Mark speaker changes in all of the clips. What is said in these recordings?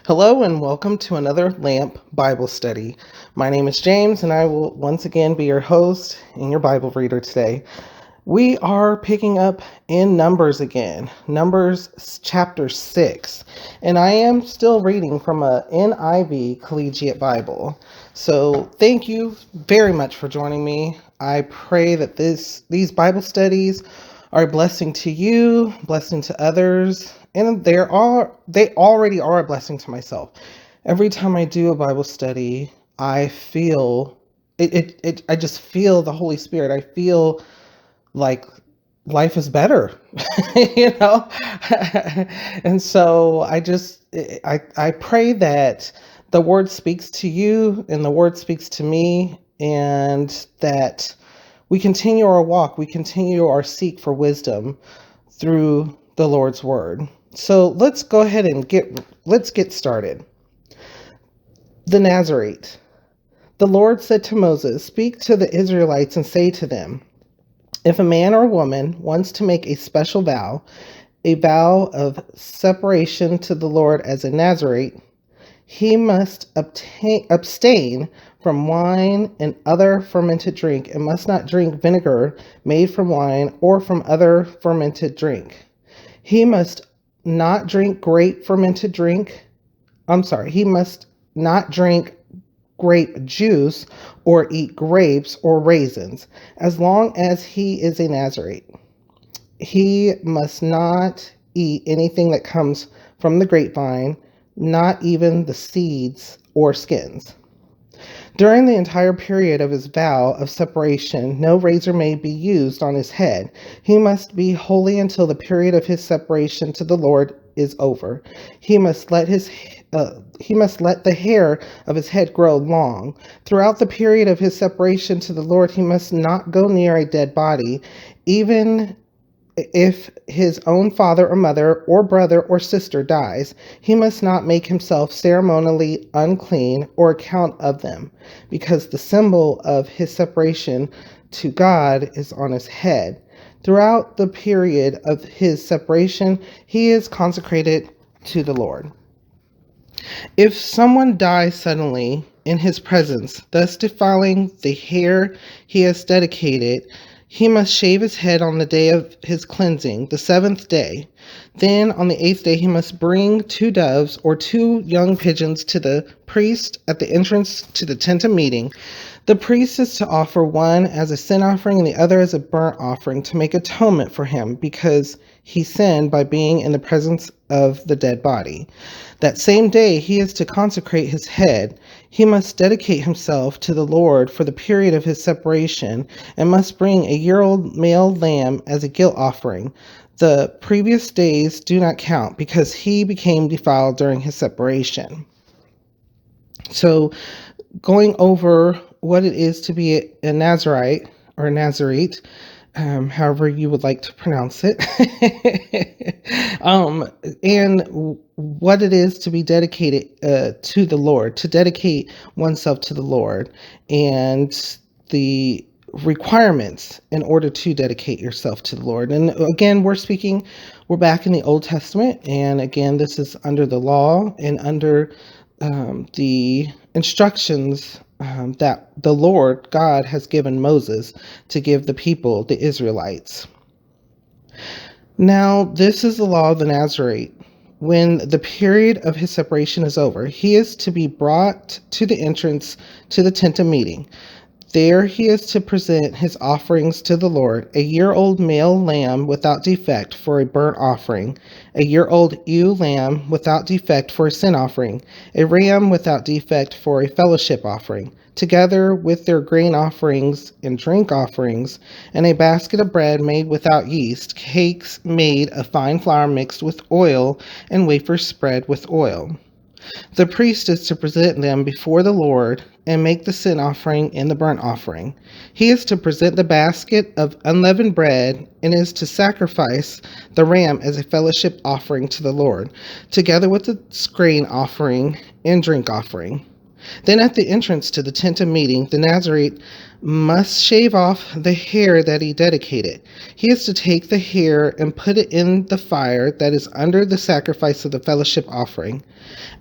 Speaker 1: Hello and welcome to another Lamp Bible study. My name is James and I will once again be your host and your Bible reader today. We are picking up in Numbers again, Numbers chapter 6, and I am still reading from a NIV Collegiate Bible. So thank you very much for joining me. I pray that these Bible studies are a blessing to you, blessing to others, and they already are a blessing to myself. Every time I do a Bible study, I feel I just feel the Holy Spirit. I feel like life is better, you know? And so I pray that the word speaks to you and the word speaks to me, and that we continue our walk, we continue our seek for wisdom through the Lord's word. So let's go ahead and let's get started. The Nazarite. The Lord said to Moses, "Speak to the Israelites and say to them, if a man or woman wants to make a special vow, a vow of separation to the Lord as a Nazarite, he must abstain from wine and other fermented drink, and must not drink vinegar made from wine or from other fermented drink. He must not drink he must not drink grape juice or eat grapes or raisins, as long as he is a Nazarite. He must not eat anything that comes from the grapevine, not even the seeds or skins. During the entire period of his vow of separation, no razor may be used on his head. He must be holy until the period of his separation to the Lord is over. He must let the hair of his head grow long. Throughout the period of his separation to the Lord, he must not go near a dead body, even if his own father or mother or brother or sister dies. He must not make himself ceremonially unclean or account of them, because the symbol of his separation to God is on his head. Throughout the period of his separation, he is consecrated to the Lord. If someone dies suddenly in his presence, thus defiling the hair he has dedicated, he must shave his head on the day of his cleansing, the 7th day. Then on the 8th day he must bring 2 doves or 2 young pigeons to the priest at the entrance to the tent of meeting. The priest is to offer one as a sin offering and the other as a burnt offering, to make atonement for him, because he sinned by being in the presence of the dead body. That same day he is to consecrate his head. He must dedicate himself to the Lord for the period of his separation, and must bring a year-old male lamb as a guilt offering. The previous days do not count, because he became defiled during his separation." So, going over what it is to be a Nazarite or a Nazarite, however you would like to pronounce it, and what it is to be dedicated to the Lord, to dedicate oneself to the Lord, and the requirements in order to dedicate yourself to the Lord. And again, we're back in the Old Testament, and again, this is under the law and under the instructions that the Lord God has given Moses to give the people, the Israelites. Now, this is the law of the Nazarite. When the period of his separation is over, he is to be brought to the entrance to the tent of meeting. There he is to present his offerings to the Lord: a year-old male lamb without defect for a burnt offering, a year-old ewe lamb without defect for a sin offering, a ram without defect for a fellowship offering, together with their grain offerings and drink offerings, and a basket of bread made without yeast, cakes made of fine flour mixed with oil, and wafers spread with oil. The priest is to present them before the Lord and make the sin offering and the burnt offering. He is to present the basket of unleavened bread and is to sacrifice the ram as a fellowship offering to the Lord, together with the grain offering and drink offering. Then at the entrance to the tent of meeting, the Nazarite must shave off the hair that he dedicated. He is to take the hair and put it in the fire that is under the sacrifice of the fellowship offering.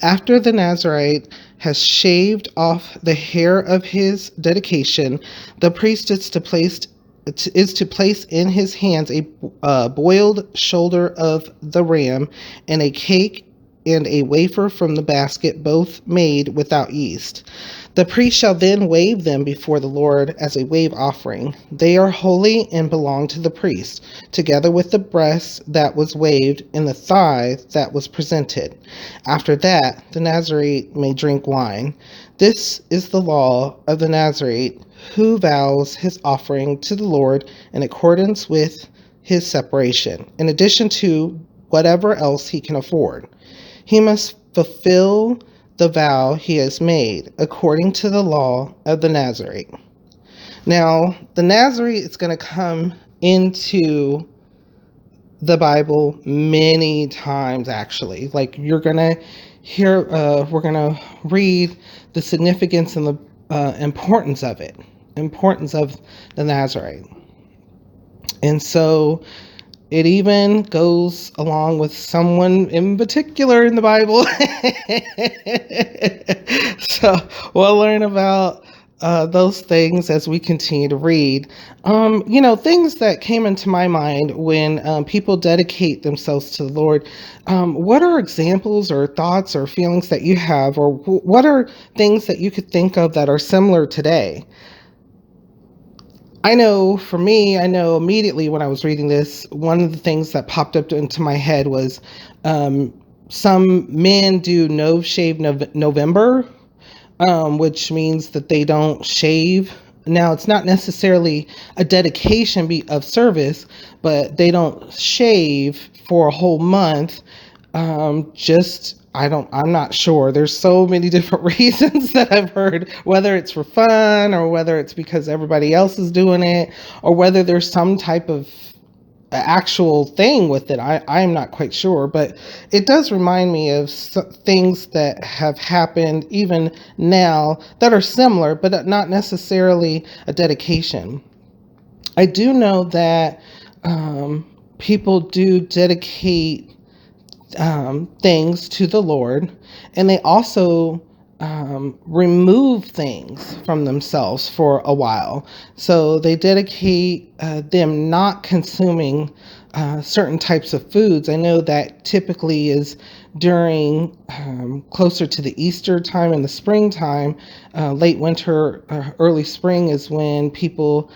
Speaker 1: After the Nazarite has shaved off the hair of his dedication, the priest is to place in his hands a boiled shoulder of the ram and a cake and a wafer from the basket, both made without yeast. The priest shall then wave them before the Lord as a wave offering. They are holy and belong to the priest, together with the breast that was waved and the thigh that was presented. After that, the Nazarite may drink wine. This is the law of the Nazarite who vows his offering to the Lord in accordance with his separation, in addition to whatever else he can afford. He must fulfill the vow he has made according to the law of the Nazarite. Now, the Nazarite is going to come into the Bible many times, actually. Like, you're going to hear, we're going to read the significance and the importance of it, importance of the Nazarite. And so it even goes along with someone in particular in the Bible. So we'll learn about those things as we continue to read. Things that came into my mind when people dedicate themselves to the Lord. What are examples or thoughts or feelings that you have, or what are things that you could think of that are similar today? I know for me, I know immediately when I was reading this, one of the things that popped up into my head was some men do no shave November, which means that they don't shave. Now, it's not necessarily a dedication of service, but they don't shave for a whole month. I'm not sure. There's so many different reasons that I've heard, whether it's for fun or whether it's because everybody else is doing it or whether there's some type of actual thing with it. I'm not quite sure, but it does remind me of things that have happened even now that are similar, but not necessarily a dedication. I do know that people do dedicate things to the Lord, and they also remove things from themselves for a while. So they dedicate them not consuming certain types of foods. I know that typically is during closer to the Easter time in the springtime, late winter, early spring is when people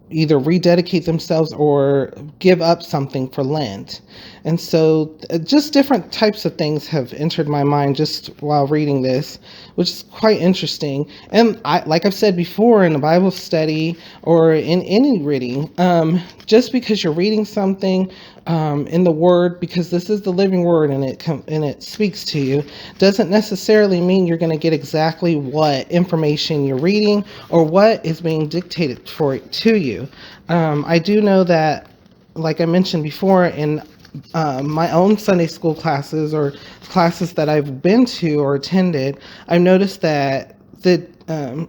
Speaker 1: either rededicate themselves or give up something for Lent. And so just different types of things have entered my mind just while reading this, which is quite interesting. And like I've said before in a Bible study or in any reading, just because you're reading something in the Word, because this is the living Word and it speaks to you, doesn't necessarily mean you're going to get exactly what information you're reading or what is being dictated to you. I do know that, like I mentioned before, in my own Sunday school classes or classes that I've been to or attended, I've noticed that the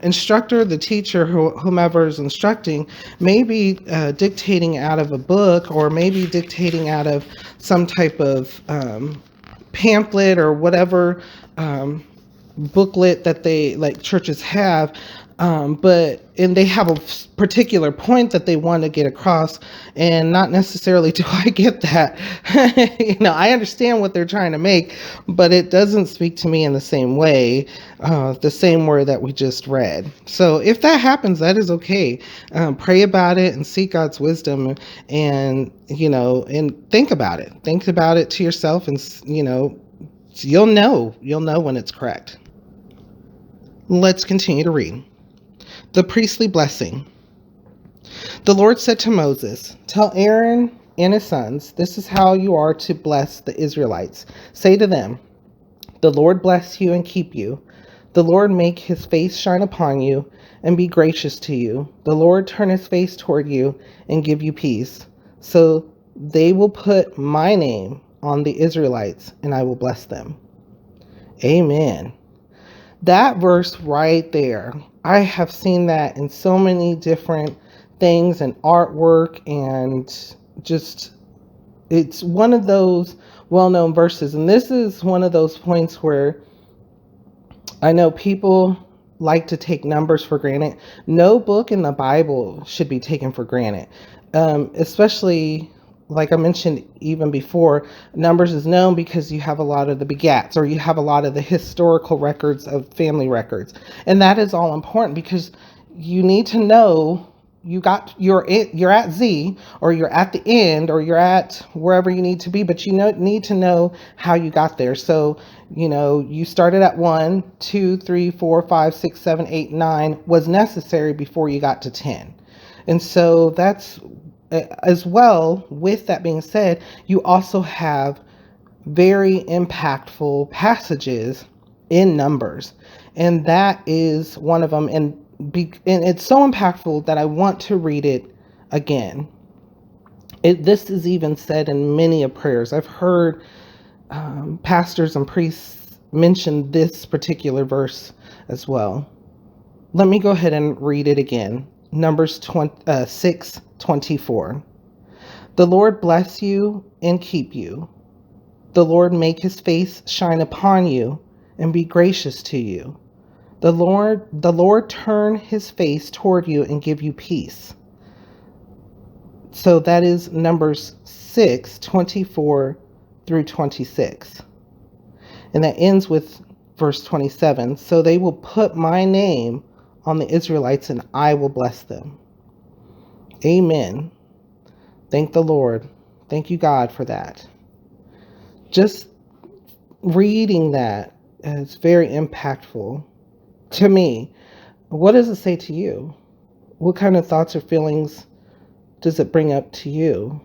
Speaker 1: instructor, the teacher, whomever is instructing, may be dictating out of a book or maybe dictating out of some type of pamphlet or whatever booklet that they, like churches have, and they have a particular point that they want to get across, and not necessarily do I get that. I understand what they're trying to make, but it doesn't speak to me in the same way, the same word that we just read. So if that happens, that is okay. Pray about it and seek God's wisdom, and and think about it to yourself, and you'll know when it's correct. Let's continue to read. The priestly blessing. The Lord said to Moses, "Tell Aaron and his sons, this is how you are to bless the Israelites. Say to them, the Lord bless you and keep you. The Lord make his face shine upon you and be gracious to you. The Lord turn his face toward you and give you peace. So they will put my name on the Israelites and I will bless them." Amen. That verse right there, I have seen that in so many different things and artwork, and just it's one of those well-known verses. And this is one of those points where I know people like to take numbers for granted. No book in the Bible should be taken for granted, especially like I mentioned even before. Numbers is known because you have a lot of the begats, or you have a lot of the historical records of family records, and that is all important because you need to know you're at Z, or you're at the end, or you're at wherever you need to be, but need to know how you got there. So you started at 1, 2, 3, 4, 5, 6, 7, 8, 9 was necessary before you got to 10. And so that's as well. With that being said, you also have very impactful passages in Numbers, and that is one of them. And it's so impactful that I want to read it again. This is even said in many of prayers. I've heard pastors and priests mention this particular verse as well. Let me go ahead and read it again. Numbers 6:24. The Lord bless you and keep you. The Lord make his face shine upon you and be gracious to you. The Lord turn his face toward you and give you peace. So that is Numbers 6:24 through 26. And that ends with verse 27. So they will put my name on the Israelites and I will bless them. Amen. Thank the Lord. Thank you, God, for that. Just reading that is very impactful to me. What does it say to you? What kind of thoughts or feelings does it bring up to you?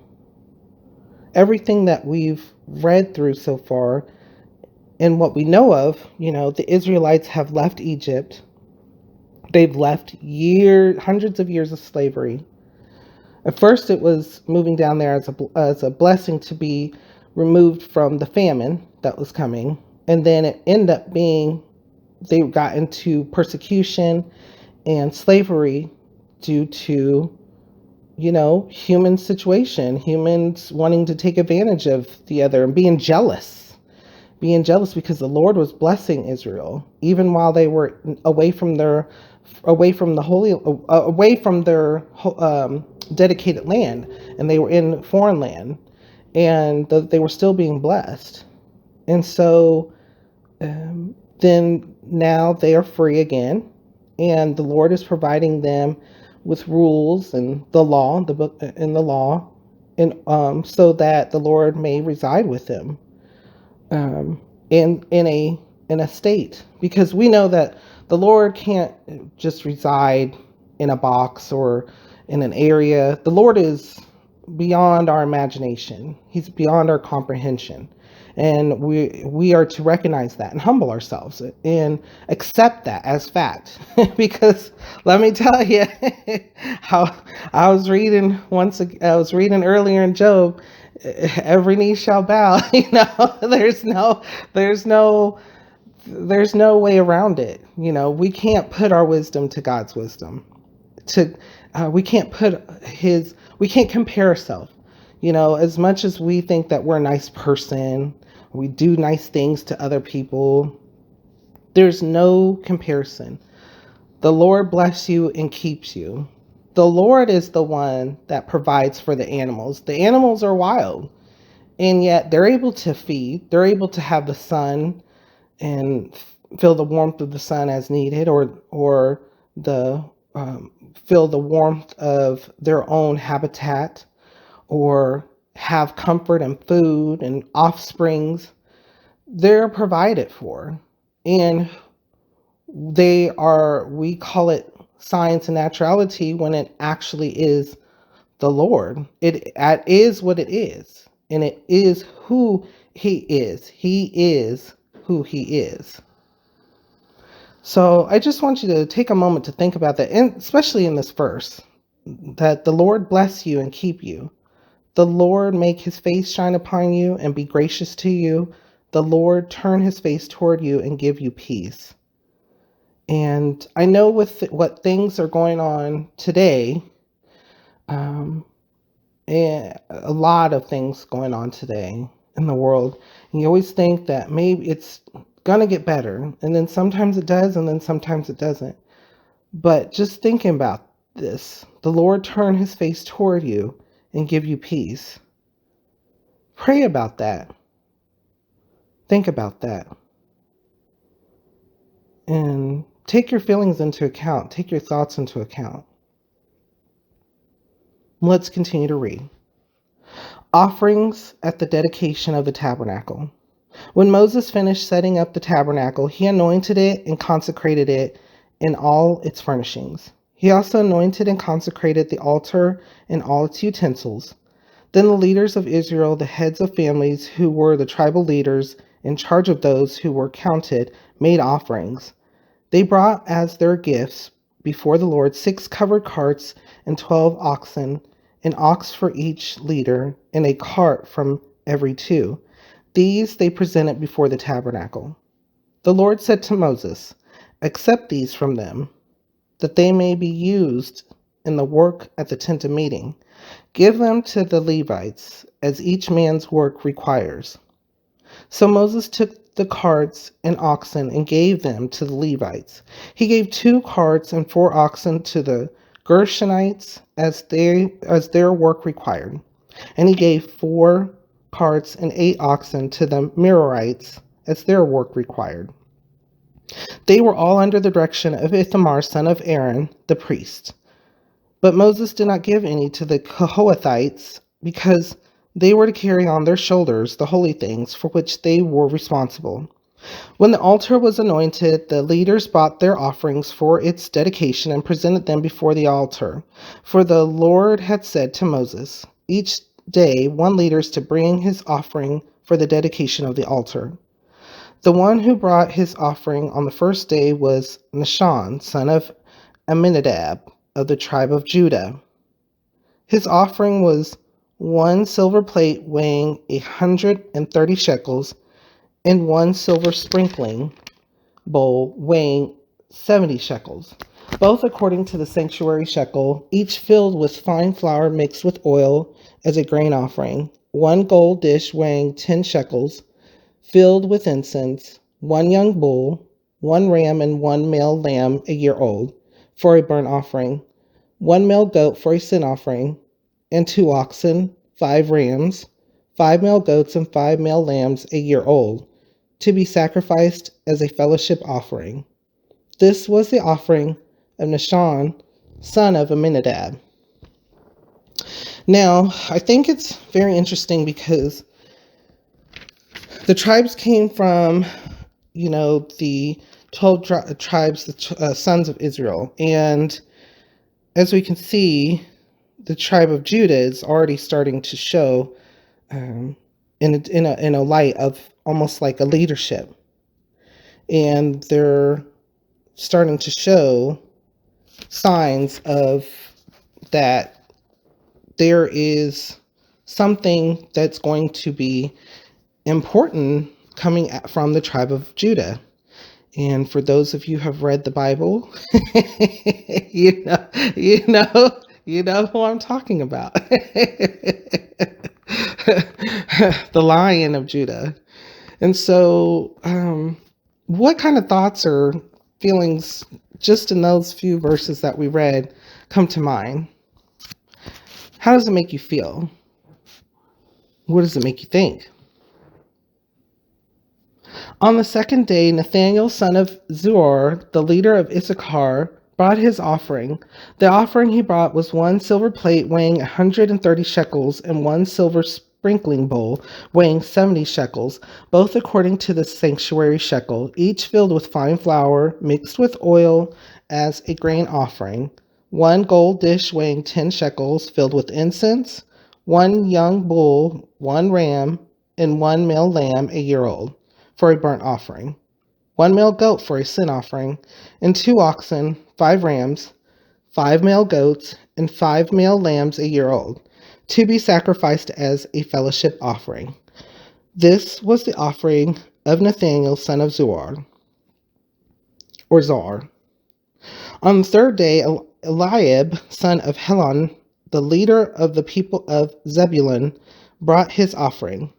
Speaker 1: Everything that we've read through so far and what we know of, the Israelites have left Egypt. They've left hundreds of years of slavery. At first, it was moving down there as a blessing to be removed from the famine that was coming. And then it ended up being they got into persecution and slavery due to, human situation, humans wanting to take advantage of the other and being jealous because the Lord was blessing Israel, even while they were away from their dedicated land, and they were in foreign land, and they were still being blessed. And so then now they are free again, and the Lord is providing them with rules and the law, the book and the law, and so that the Lord may reside with them in a state, because we know that the Lord can't just reside in a box or in an area. The Lord is beyond our imagination. He's beyond our comprehension. And we are to recognize that and humble ourselves and accept that as fact. Because let me tell you, how I was reading earlier in Job, every knee shall bow. There's no way around it. We can't put our wisdom to God's wisdom. We can't compare ourselves. As much as we think that we're a nice person, we do nice things to other people, there's no comparison. The Lord bless you and keeps you. The Lord is the one that provides for the animals. The animals are wild, and yet they're able to feed. They're able to have the sun and feel the warmth of the sun as needed, or the feel the warmth of their own habitat, or have comfort and food and offsprings. They're provided for, and we call it science and naturality when it actually is the Lord. It is what it is, and it is who he is. He is who he is. So I just want you to take a moment to think about that, and especially in this verse, that the Lord bless you and keep you. The Lord make his face shine upon you and be gracious to you. The Lord turn his face toward you and give you peace. And I know with what things are going on today, and a lot of things going on today in the world, and you always think that maybe it's gonna get better, and then sometimes it does, and then sometimes it doesn't. But just thinking about this, the Lord turn his face toward you and give you peace. Pray about that. Think about that. And take your feelings into account. Take your thoughts into account. Let's continue to read. Offerings at the dedication of the tabernacle. When Moses finished setting up the tabernacle, he anointed it and consecrated it in all its furnishings. He also anointed and consecrated the altar and all its utensils. Then the leaders of Israel, the heads of families who were the tribal leaders in charge of those who were counted, made offerings. They brought as their gifts before the Lord 6 covered carts and 12 oxen, an ox for each leader, and a cart from every 2. These they presented before the tabernacle. The Lord said to Moses, "Accept these from them, that they may be used in the work at the tent of meeting. Give them to the Levites, as each man's work requires." So Moses took the carts and oxen and gave them to the Levites. He gave 2 carts and 4 oxen to the Gershonites as their work required. And he gave 4 carts and 8 oxen to the Merarites as their work required. They were all under the direction of Ithamar, son of Aaron, the priest. But Moses did not give any to the Kohathites, because they were to carry on their shoulders the holy things for which they were responsible. When the altar was anointed, the leaders brought their offerings for its dedication and presented them before the altar. For the Lord had said to Moses, "Each day one leader is to bring his offering for the dedication of the altar." The one who brought his offering on the first day was Nahshon, son of Amminadab, of the tribe of Judah. His offering was 1 silver plate weighing 130 shekels, and 1 silver sprinkling bowl weighing 70 shekels, both according to the sanctuary shekel, each filled with fine flour mixed with oil as a grain offering, 1 gold dish weighing 10 shekels, filled with incense, 1 young bull, 1 ram, and 1 male lamb a year old, for a burnt offering, 1 male goat for a sin offering, and 2 oxen, 5 rams, 5 male goats, and 5 male lambs a year old, to be sacrificed as a fellowship offering. This was the offering of Nahshon, son of Amminadab. Now, I think it's very interesting because the tribes came from, the 12 tribes, the sons of Israel. And as we can see, the tribe of Judah is already starting to show in a light of almost like a leadership. And they're starting to show signs of that there is something that's going to be important coming from the tribe of Judah. And for those of you who have read the Bible, you know who I'm talking about. The Lion of Judah. And so, what kind of thoughts or feelings just in those few verses that we read come to mind? How does it make you feel? What does it make you think? On the second day, Nathanael, son of Zuar, the leader of Issachar, brought his offering. The offering he brought was 1 silver plate weighing 130 shekels and 1 silver sprinkling bowl weighing 70 shekels, both according to the sanctuary shekel, each filled with fine flour mixed with oil as a grain offering, 1 gold dish weighing 10 shekels filled with incense, 1 young bull, 1 ram, and 1 male lamb a year old, for a burnt offering, 1 male goat for a sin offering, and 2 oxen, 5 rams, 5 male goats, and 5 male lambs a year old, to be sacrificed as a fellowship offering. This was the offering of Nathanael, son of Zuar, or Zar. On the third day, Eliab, son of Helon, the leader of the people of Zebulun, brought his offering.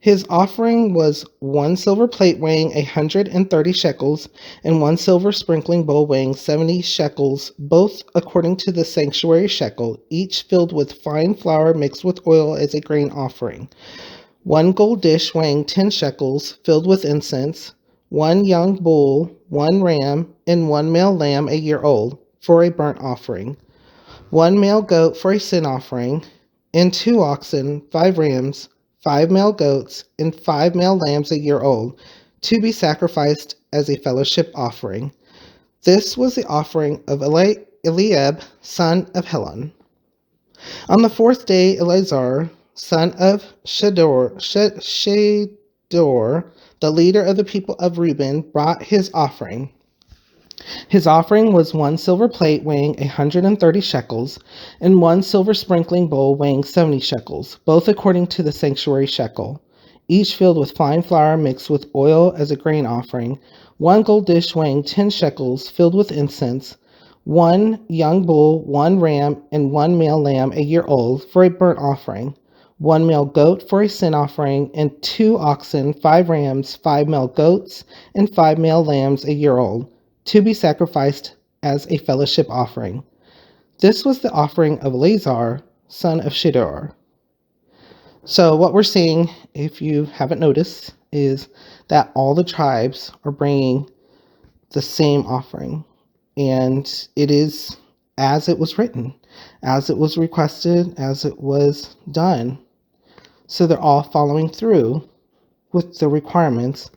Speaker 1: His offering was 1 silver plate weighing 130 shekels, and 1 silver sprinkling bowl weighing 70 shekels, both according to the sanctuary shekel, each filled with fine flour mixed with oil as a grain offering. 1 gold dish weighing 10 shekels, filled with incense, 1 young bull, 1 ram, and 1 male lamb a year old, for a burnt offering, 1 male goat for a sin offering, and 2 oxen, 5 rams, 5 male goats, and 5 male lambs a year old, to be sacrificed as a fellowship offering. This was the offering of Eliab, son of Helon. On the fourth day, Eleazar, son of Shedor, the leader of the people of Reuben, brought his offering. His offering was 1 silver plate weighing 130 shekels, and 1 silver sprinkling bowl weighing 70 shekels, both according to the sanctuary shekel, each filled with fine flour mixed with oil as a grain offering, 1 gold dish weighing 10 shekels, filled with incense, 1 young bull, 1 ram, and 1 male lamb a year old, for a burnt offering, 1 male goat for a sin offering, and 2 oxen, 5 rams, 5 male goats, and 5 male lambs a year old, to be sacrificed as a fellowship offering. This was the offering of Eleazar, son of Shedor. So what we're seeing, if you haven't noticed, is that all the tribes are bringing the same offering. And it is as it was written, as it was requested, as it was done. So they're all following through with the requirements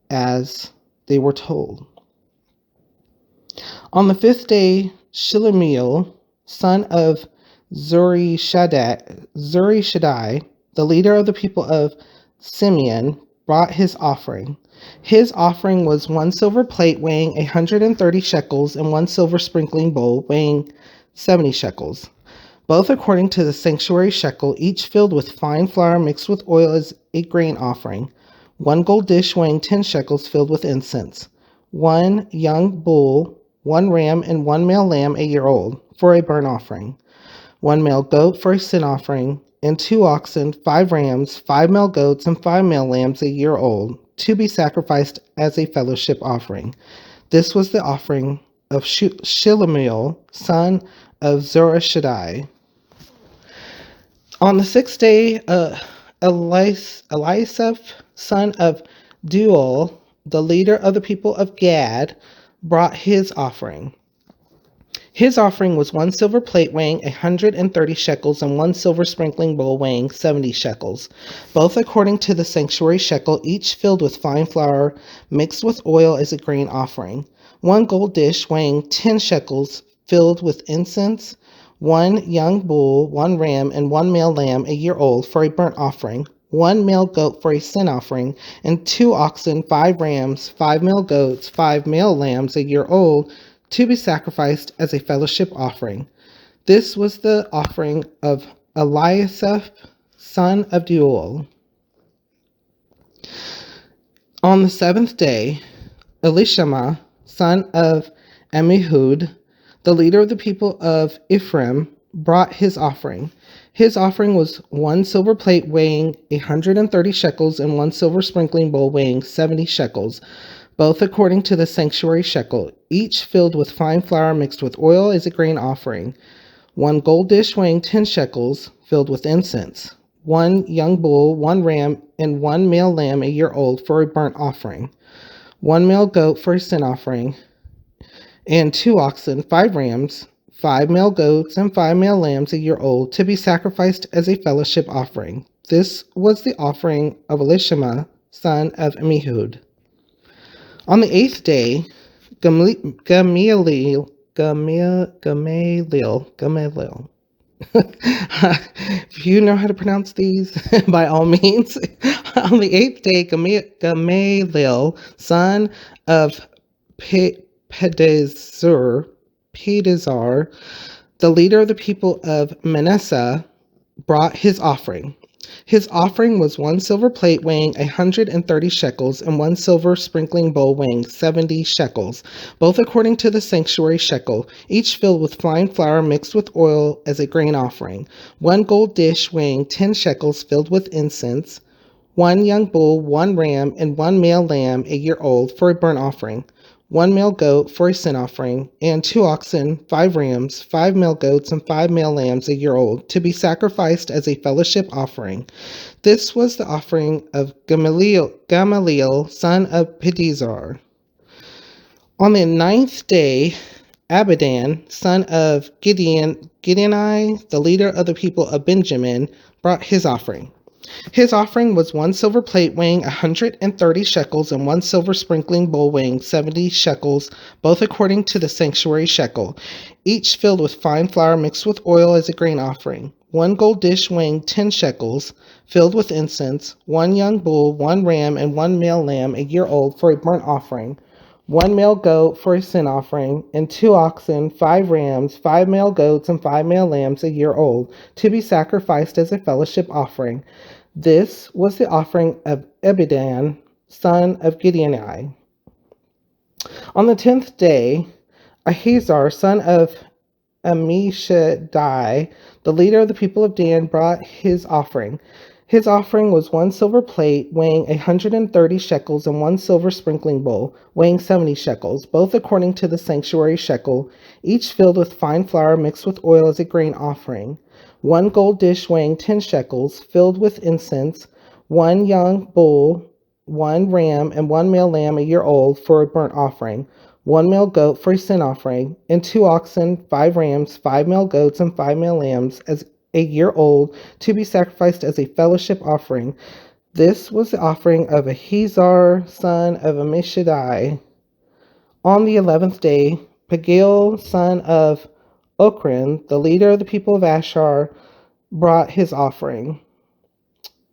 Speaker 1: as they were told. On the fifth day, Shelumiel, son of Zurishaddai, the leader of the people of Simeon, brought his offering. His offering was 1 silver plate weighing 130 shekels, and 1 silver sprinkling bowl weighing 70 shekels, both according to the sanctuary shekel, each filled with fine flour mixed with oil as a grain offering, 1 gold dish weighing 10 shekels, filled with incense, 1 young bull, 1 ram, and 1 male lamb a year old, for a burnt offering, 1 male goat for a sin offering, and 2 oxen, 5 rams, 5 male goats, and 5 male lambs a year old, to be sacrificed as a fellowship offering. This was the offering of Shelumiel, son of Zurishaddai. On the sixth day, Eliasaph, son of Deuel, the leader of the people of Gad, brought his offering. His offering was 1 silver plate weighing 130 shekels, and 1 silver sprinkling bowl weighing 70 shekels, both according to the sanctuary shekel, each filled with fine flour mixed with oil as a grain offering, 1 gold dish weighing 10 shekels, filled with incense, 1 young bull, 1 ram, and 1 male lamb a year old, for a burnt offering, 1 male goat for a sin offering, and 2 oxen, 5 rams, 5 male goats, 5 male lambs a year old, to be sacrificed as a fellowship offering. This was the offering of Eliasaph, son of Deuel. On the seventh day, Elishama, son of Ammihud, the leader of the people of Ephraim, brought his offering. His offering was 1 silver plate weighing 130 shekels, and 1 silver sprinkling bowl weighing 70 shekels, both according to the sanctuary shekel, each filled with fine flour mixed with oil as a grain offering, 1 gold dish weighing 10 shekels, filled with incense, 1 young bull, 1 ram, and 1 male lamb a year old, for a burnt offering, 1 male goat for a sin offering, and 2 oxen, 5 rams, 5 male goats, and 5 male lambs a year old, to be sacrificed as a fellowship offering. This was the offering of Elishama, son of Ammihud. On the eighth day, Gamaliel. If you know how to pronounce these, by all means. On the eighth day, Gamaliel, son of Pedazur, the leader of the people of Manasseh, brought his offering. His offering was 1 silver plate weighing 130 shekels, and 1 silver sprinkling bowl weighing 70 shekels, both according to the sanctuary shekel, each filled with fine flour mixed with oil as a grain offering. 1 gold dish weighing 10 shekels filled with incense. 1 young bull, 1 ram, and 1 male lamb a year old for a burnt offering. 1 male goat for a sin offering, and 2 oxen, 5 rams, 5 male goats, and 5 male lambs a year old, to be sacrificed as a fellowship offering. This was the offering of Gamaliel, son of Pedizar. On the 9th day, Abidan, son of Gideoni, the leader of the people of Benjamin, brought his offering. His offering was 1 silver plate weighing 130 shekels, and 1 silver sprinkling bowl weighing 70 shekels, both according to the sanctuary shekel, each filled with fine flour mixed with oil as a grain offering. 1 gold dish weighing 10 shekels, filled with incense. 1 young bull, 1 ram, and 1 male lamb a year old for a burnt offering. 1 male goat for a sin offering, and 2 oxen, 5 rams, 5 male goats, and 5 male lambs a year old, to be sacrificed as a fellowship offering. This was the offering of Abidan, son of Gideoni. On the 10th day, Ahiezer, son of Ammishaddai, the leader of the people of Dan, brought his offering. His offering was 1 silver plate weighing 130 shekels, and 1 silver sprinkling bowl weighing 70 shekels, both according to the sanctuary shekel, each filled with fine flour mixed with oil as a grain offering. 1 gold dish weighing 10 shekels, filled with incense. 1 young bull, 1 ram, and 1 male lamb a year old for a burnt offering. 1 male goat for a sin offering, and 2 oxen, 5 rams, 5 male goats, and 5 male lambs as a year old, to be sacrificed as a fellowship offering. This was the offering of Ahiezer, son of Ammishaddai. On the 11th day, Pagiel, son of Ochran, the leader of the people of Asher, brought his offering.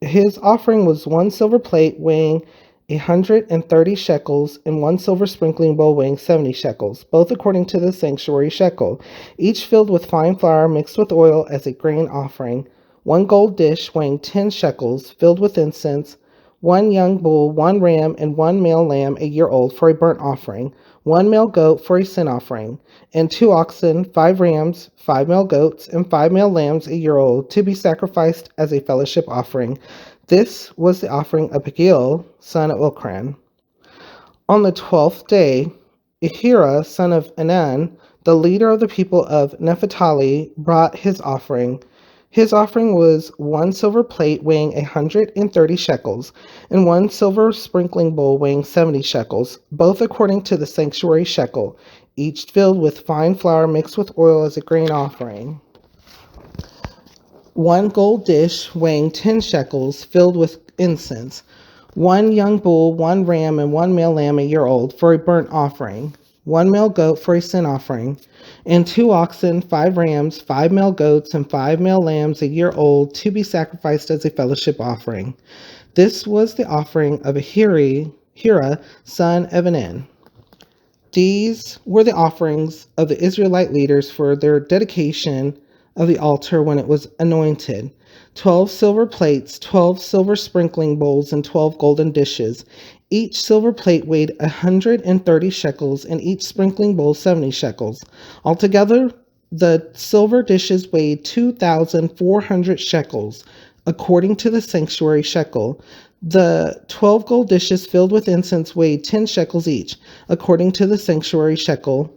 Speaker 1: His offering was 1 silver plate weighing 130 shekels, and 1 silver sprinkling bowl weighing 70 shekels, both according to the sanctuary shekel, each filled with fine flour mixed with oil as a grain offering. 1 gold dish weighing 10 shekels, filled with incense. 1 young bull, 1 ram, and 1 male lamb a year old for a burnt offering. 1 male goat for a sin offering, and 2 oxen, 5 rams, 5 male goats, and 5 male lambs a year old, to be sacrificed as a fellowship offering. This was the offering of Pagiel, son of Ochran. On the 12th day, Ahira, son of Enan, the leader of the people of Naphtali, brought his offering. His offering was 1 silver plate weighing 130 shekels, and 1 silver sprinkling bowl weighing 70 shekels, both according to the sanctuary shekel, each filled with fine flour mixed with oil as a grain offering. 1 gold dish weighing 10 shekels, filled with incense. 1 young bull, 1 ram, and 1 male lamb a year old for a burnt offering. 1 male goat for a sin offering, and 2 oxen, 5 rams, 5 male goats, and 5 male lambs a year old, to be sacrificed as a fellowship offering. This was the offering of Ahira, son of Enan. These were the offerings of the Israelite leaders for their dedication of the altar when it was anointed: 12 silver plates, 12 silver sprinkling bowls, and 12 golden dishes. Each silver plate weighed 130 shekels, and each sprinkling bowl 70 shekels. Altogether, the silver dishes weighed 2,400 shekels, according to the sanctuary shekel. The 12 gold dishes filled with incense weighed 10 shekels each, according to the sanctuary shekel.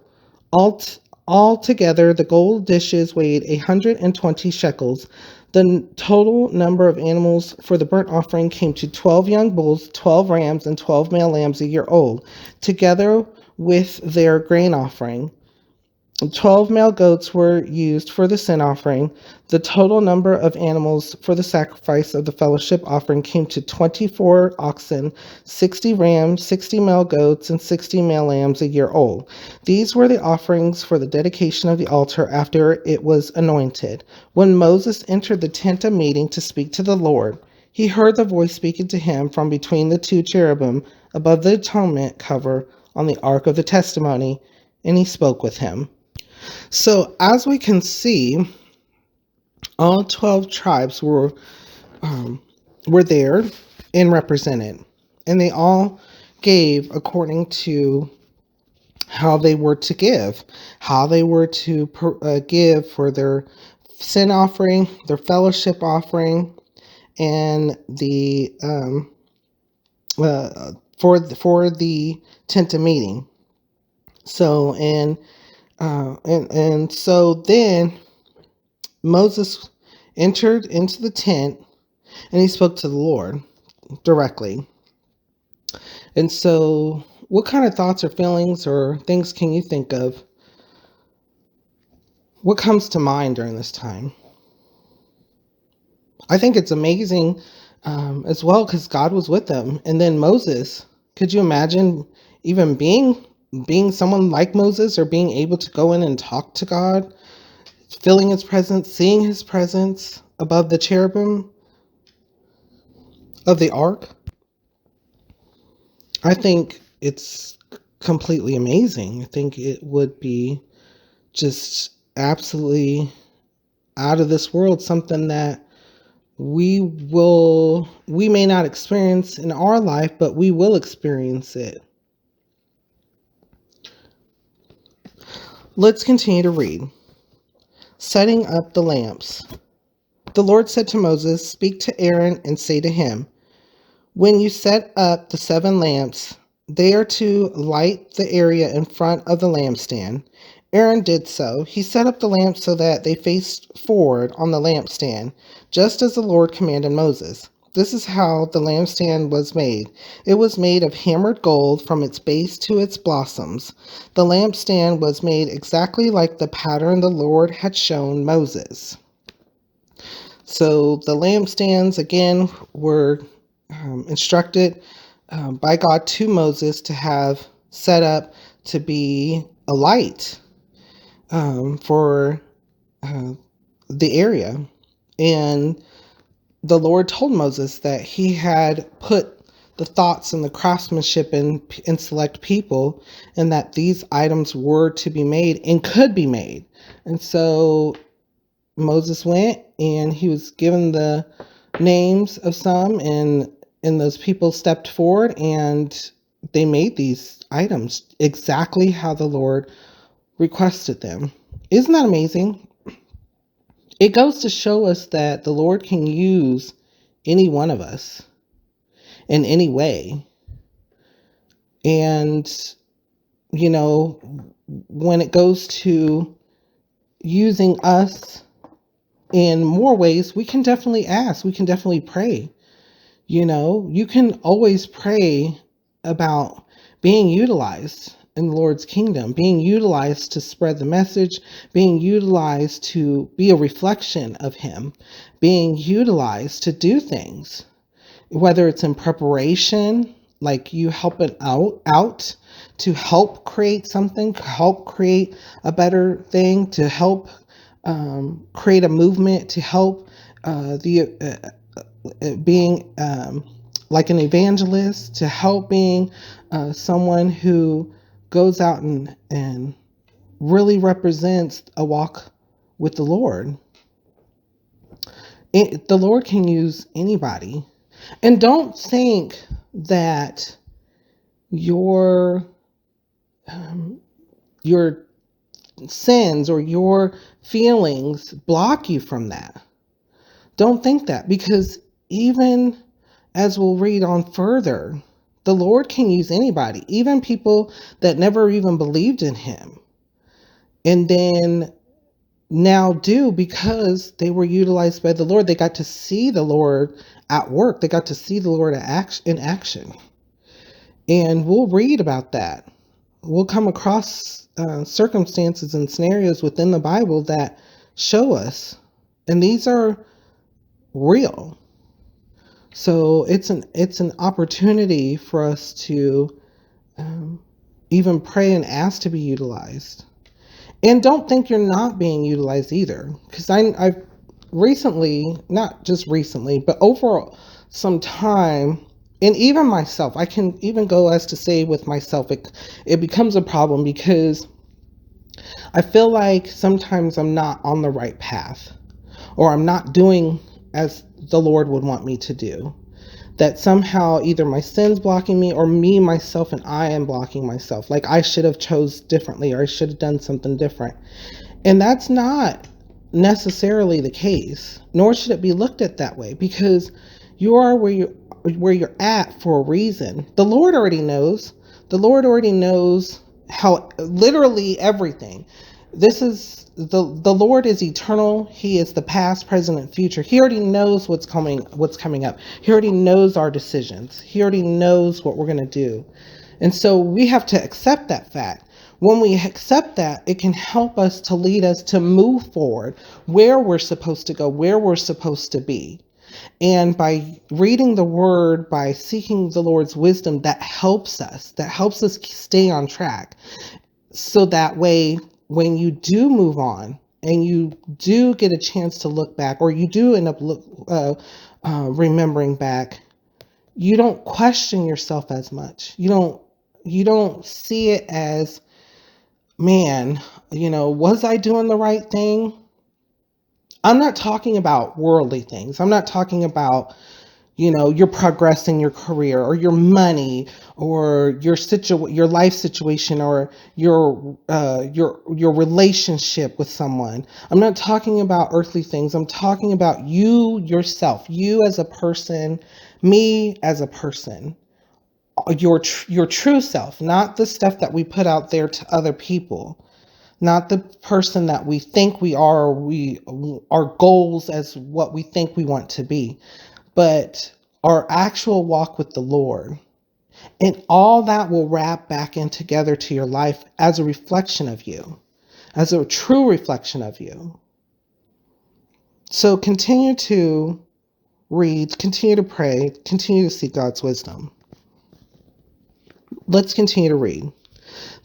Speaker 1: Altogether, the gold dishes weighed 120 shekels. The total number of animals for the burnt offering came to 12 young bulls, 12 rams, and 12 male lambs a year old, together with their grain offering. 12 male goats were used for the sin offering. The total number of animals for the sacrifice of the fellowship offering came to 24 oxen, 60 rams, 60 male goats, and 60 male lambs a year old. These were the offerings for the dedication of the altar after it was anointed. When Moses entered the tent of meeting to speak to the Lord, he heard the voice speaking to him from between the two cherubim above the atonement cover on the ark of the testimony, and he spoke with him. So, as we can see, all 12 tribes were were there and represented, and they all gave according to how they were to give, how they were to give for their sin offering, their fellowship offering, and the for the tent of meeting. So and so then Moses entered into the tent and he spoke to the Lord directly. And so, what kind of thoughts or feelings or things can you think of? What comes to mind during this time? I think it's amazing as well because God was with them. And then Moses, could you imagine even being someone like Moses, or being able to go in and talk to God, feeling his presence, seeing his presence above the cherubim of the ark? I think it's completely amazing. I think it would be just absolutely out of this world, something that we may not experience in our life, but we will experience it. Let's continue to read. Setting up the lamps. The Lord said to Moses, "Speak to Aaron and say to him, when you set up the 7 lamps, they are to light the area in front of the lampstand." Aaron did so. He set up the lamps so that they faced forward on the lampstand, just as the Lord commanded Moses. This is how the lampstand was made. It was made of hammered gold from its base to its blossoms. The lampstand was made exactly like the pattern the Lord had shown Moses. So the lampstands, again, were instructed by God to Moses to have set up to be a light for the area. And the Lord told Moses that he had put the thoughts and the craftsmanship in select people, and that these items were to be made and could be made. And so Moses went and he was given the names of some, and those people stepped forward and they made these items exactly how the Lord requested them. Isn't that amazing? It goes to show us that the Lord can use any one of us in any way. And, you know, when it goes to using us in more ways, we can definitely ask, we can definitely pray. You know, you can always pray about being utilized in the Lord's kingdom, being utilized to spread the message, being utilized to be a reflection of Him, being utilized to do things, whether it's in preparation, like you helping out to help create something, to help create a better thing, to help create a movement, to help being like an evangelist, to help being someone who goes out and really represents a walk with the Lord. The Lord can use anybody. And don't think that your sins or your feelings block you from that. Don't think that, because even as we'll read on further, the Lord can use anybody, even people that never even believed in Him, and then now do, because they were utilized by the Lord. They got to see the Lord at work. They got to see the Lord in action. And we'll read about that. We'll come across circumstances and scenarios within the Bible that show us, and these are real. So it's an opportunity for us to even pray and ask to be utilized. And don't think you're not being utilized either, because I've recently, not just recently, but over some time, and even myself, I can even go as to say with myself, it becomes a problem, because I feel like sometimes I'm not on the right path, or I'm not doing as the Lord would want me to do. That somehow either my sin's blocking me or me, myself, and I am blocking myself. Like I should have chose differently or I should have done something different. And that's not necessarily the case, nor should it be looked at that way, because you are where you're at for a reason. The Lord already knows. The Lord already knows how literally everything. This is the Lord is eternal. He is the past, present, and future. He already knows what's coming up. He already knows our decisions. He already knows what we're going to do. And so we have to accept that fact. When we accept that, it can help us to lead us to move forward where we're supposed to go, where we're supposed to be. And by reading the word, by seeking the Lord's wisdom, that helps us stay on track. So that way, when you do move on and you do get a chance to look back, or you do end up remembering back, you don't question yourself as much. You don't see it as, man, was I doing the right thing? I'm not talking about worldly things. I'm not talking about, you're progressing your career or your money or your life situation or your relationship with someone. I'm not talking about earthly things. I'm talking about you yourself, you as a person, me as a person, your true self, not the stuff that we put out there to other people. Not the person that we think we are, or our goals as what we think we want to be, but our actual walk with the Lord. And all that will wrap back in together to your life as a reflection of you, as a true reflection of you. So continue to read, continue to pray, continue to seek God's wisdom. Let's continue to read.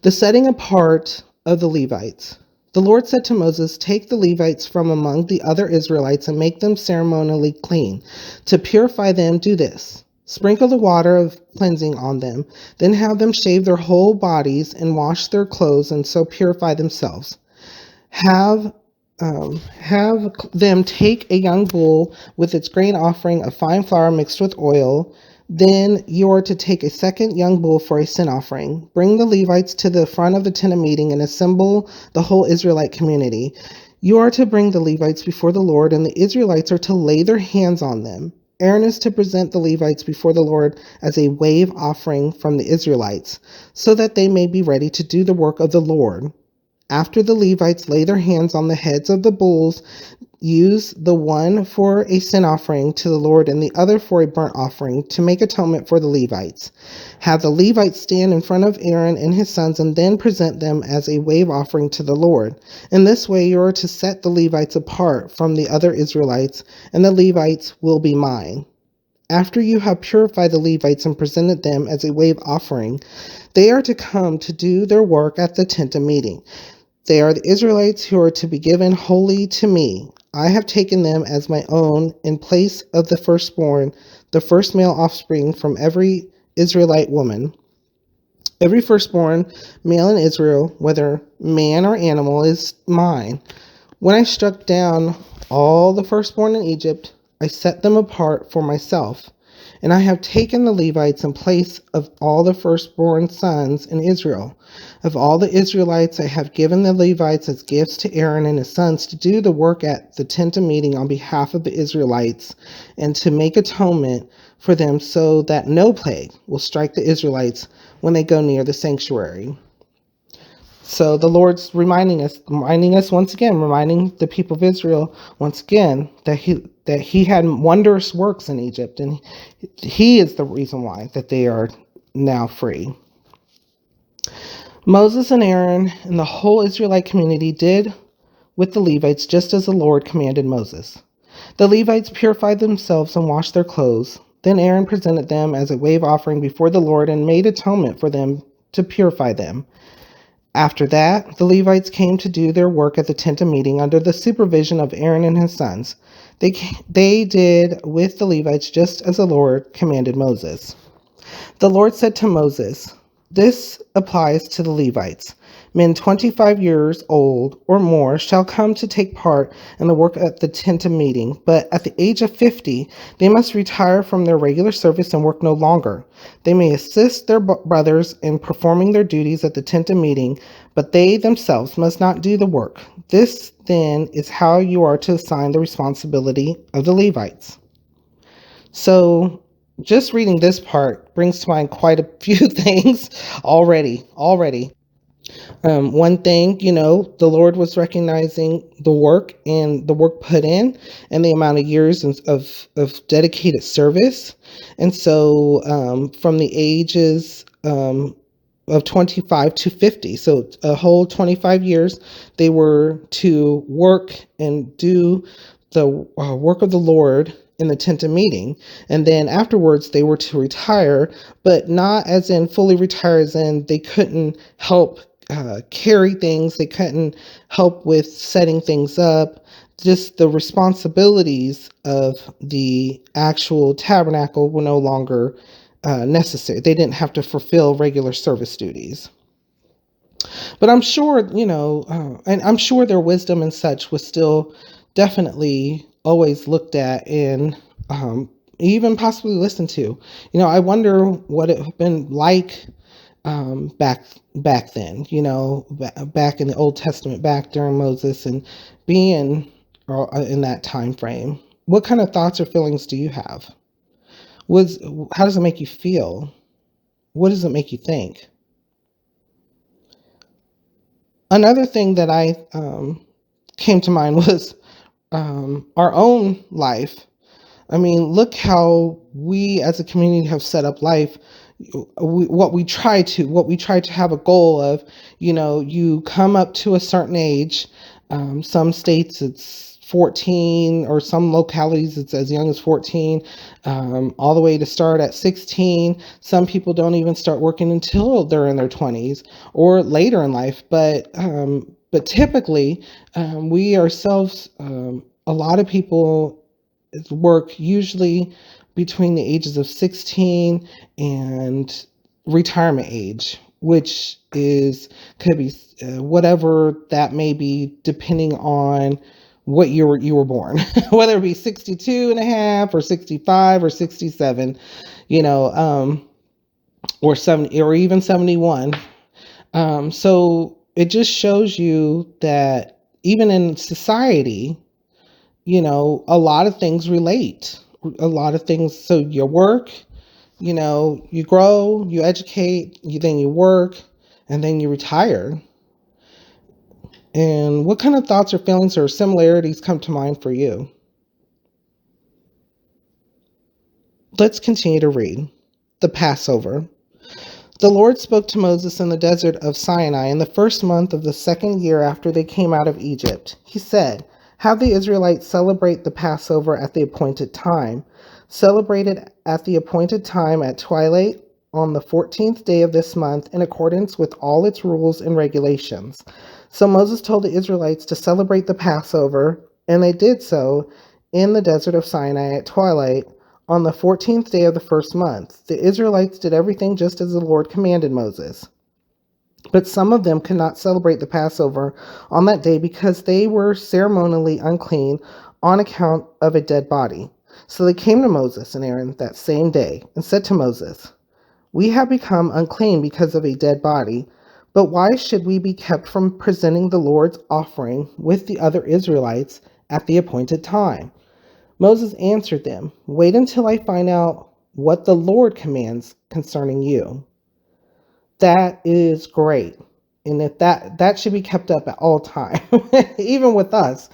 Speaker 1: The setting apart of the Levites. The Lord said to Moses, "Take the Levites from among the other Israelites and make them ceremonially clean. To purify them, do this. Sprinkle the water of cleansing on them, then have them shave their whole bodies and wash their clothes and so purify themselves. Have them take a young bull with its grain offering of fine flour mixed with oil. Then you are to take a second young bull for a sin offering. Bring the Levites to the front of the tent of meeting and assemble the whole Israelite community. You are to bring the Levites before the Lord, and the Israelites are to lay their hands on them. Aaron is to present the Levites before the Lord as a wave offering from the Israelites, so that they may be ready to do the work of the Lord. After the Levites lay their hands on the heads of the bulls, use the one for a sin offering to the Lord and the other for a burnt offering to make atonement for the Levites. Have the Levites stand in front of Aaron and his sons and then present them as a wave offering to the Lord. In this way you are to set the Levites apart from the other Israelites, and the Levites will be mine. After you have purified the Levites and presented them as a wave offering, they are to come to do their work at the tent of meeting. They are the Israelites who are to be given wholly to me. I have taken them as my own in place of the firstborn, the first male offspring from every Israelite woman. Every firstborn male in Israel, whether man or animal, is mine. When I struck down all the firstborn in Egypt, I set them apart for myself. And I have taken the Levites in place of all the firstborn sons in Israel. Of all the Israelites, I have given the Levites as gifts to Aaron and his sons to do the work at the tent of meeting on behalf of the Israelites and to make atonement for them so that no plague will strike the Israelites when they go near the sanctuary. So the Lord's reminding us once again, reminding the people of Israel once again that he had wondrous works in Egypt, and he is the reason why that they are now free. Moses and Aaron and the whole Israelite community did with the Levites just as the Lord commanded Moses. The Levites purified themselves and washed their clothes. Then Aaron presented them as a wave offering before the Lord and made atonement for them to purify them. After that, the Levites came to do their work at the tent of meeting under the supervision of Aaron and his sons. They did with the Levites just as the Lord commanded Moses. The Lord said to Moses, This applies to the Levites. Men 25 years old or more shall come to take part in the work at the tent of meeting, but at the age of 50, they must retire from their regular service and work no longer. They may assist their brothers in performing their duties at the tent of meeting, but they themselves must not do the work. This, then, is how you are to assign the responsibility of the Levites. So, just reading this part brings to mind quite a few things already. One thing, the Lord was recognizing the work and the work put in and the amount of years of dedicated service. And so from the ages of 25 to 50, so a whole 25 years, they were to work and do the work of the Lord in the tent of meeting. And then afterwards, they were to retire, but not as in fully retire, as in they couldn't help carry things, they couldn't help with setting things up. Just the responsibilities of the actual tabernacle were no longer necessary. They didn't have to fulfill regular service duties. But I'm sure, and I'm sure their wisdom and such was still definitely always looked at and even possibly listened to. I wonder what it had been like back then, back in the Old Testament, back during Moses and being in that time frame. What kind of thoughts or feelings do you have? How does it make you feel? What does it make you think? Another thing that I came to mind was our own life. I mean, look how we as a community have set up life. What we try to have a goal of, you come up to a certain age. Some states it's 14, or some localities it's as young as 14, all the way to start at 16. Some people don't even start working until they're in their 20s or later in life. But typically, we ourselves, a lot of people work usually between the ages of 16 and retirement age, which could be whatever that may be, depending on what year you were born, whether it be 62 and a half or 65 or 67, or 70 or even 71. So it just shows you that even in society, a lot of things relate. A lot of things. So your work, you grow, you educate, then you work, and then you retire. And what kind of thoughts or feelings or similarities come to mind for you? Let's continue to read. The Passover. The Lord spoke to Moses in the desert of Sinai in the first month of the second year after they came out of Egypt. He said, "Have the Israelites celebrate the Passover at the appointed time. Celebrate it at the appointed time at twilight on the 14th day of this month in accordance with all its rules and regulations." So Moses told the Israelites to celebrate the Passover, and they did so in the desert of Sinai at twilight on the 14th day of the first month. The Israelites did everything just as the Lord commanded Moses. But some of them could not celebrate the Passover on that day because they were ceremonially unclean on account of a dead body. So they came to Moses and Aaron that same day and said to Moses, "We have become unclean because of a dead body, but why should we be kept from presenting the Lord's offering with the other Israelites at the appointed time?" Moses answered them, "Wait until I find out what the Lord commands concerning you." That is great. And that should be kept up at all time, even with us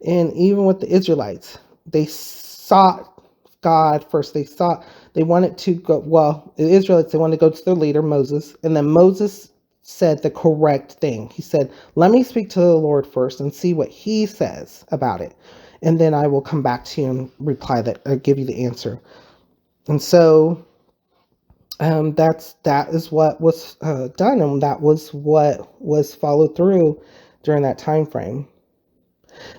Speaker 1: and even with the Israelites. They sought God first. They wanted to go, well, the Israelites, they wanted to go to their leader, Moses. And then Moses said the correct thing. He said, "Let me speak to the Lord first and see what he says about it. And then I will come back to you and reply give you the answer." And so that is what was done, and that was what was followed through during that time frame.